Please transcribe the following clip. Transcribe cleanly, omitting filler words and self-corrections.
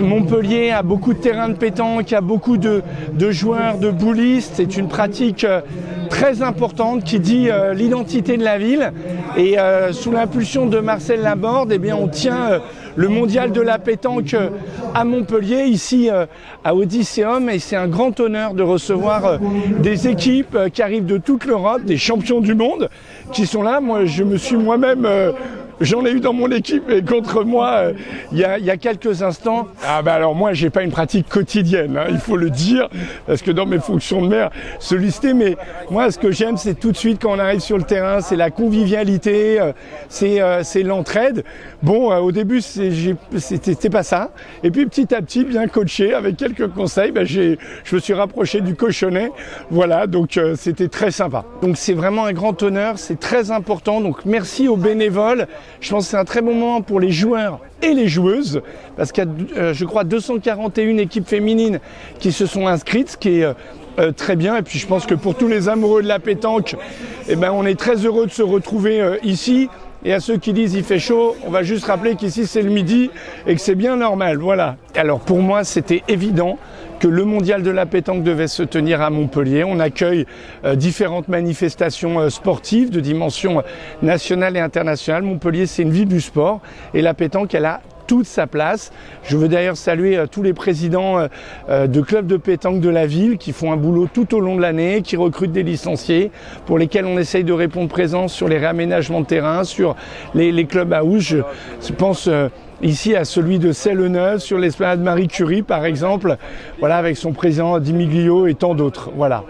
Montpellier a beaucoup de terrains de pétanque, a beaucoup de joueurs, de boulistes. C'est une pratique très importante qui dit l'identité de la ville. Et sous l'impulsion de Marcel Laborde, eh bien, on tient le mondial de la pétanque à Montpellier, ici à Odysseum. Et c'est un grand honneur de recevoir des équipes qui arrivent de toute l'Europe, des champions du monde qui sont là. Moi, je me suis moi-même... J'en ai eu dans mon équipe et contre moi il y a quelques instants. Ah bah alors moi j'ai pas une pratique quotidienne, hein, il faut le dire, parce que dans mes fonctions de maire, se lister, mais moi ce que j'aime c'est tout de suite quand on arrive sur le terrain, c'est la convivialité, c'est l'entraide. Bon, au début c'était pas ça, et puis petit à petit, bien coaché, avec quelques conseils, je me suis rapproché du cochonnet, voilà, donc c'était très sympa. Donc c'est vraiment un grand honneur, c'est très important, donc merci aux bénévoles. Je pense que c'est un très bon moment pour les joueurs et les joueuses, parce qu'il y a, je crois, 241 équipes féminines qui se sont inscrites, ce qui est très bien. Et puis je pense que pour tous les amoureux de la pétanque, eh ben, on est très heureux de se retrouver ici. Et à ceux qui disent il fait chaud, on va juste rappeler qu'ici c'est le midi et que c'est bien normal, voilà. Alors pour moi c'était évident que le mondial de la pétanque devait se tenir à Montpellier. On accueille différentes manifestations sportives de dimension nationale et internationale. Montpellier c'est une ville du sport et la pétanque elle a toute sa place. Je veux d'ailleurs saluer tous les présidents de clubs de pétanque de la ville qui font un boulot tout au long de l'année, qui recrutent des licenciés, pour lesquels on essaye de répondre présent sur les réaménagements de terrain, sur les clubs à house. Je pense ici à celui de Selle-Neuve, sur l'esplanade Marie Curie par exemple, voilà, avec son président Di Miglio et tant d'autres. Voilà.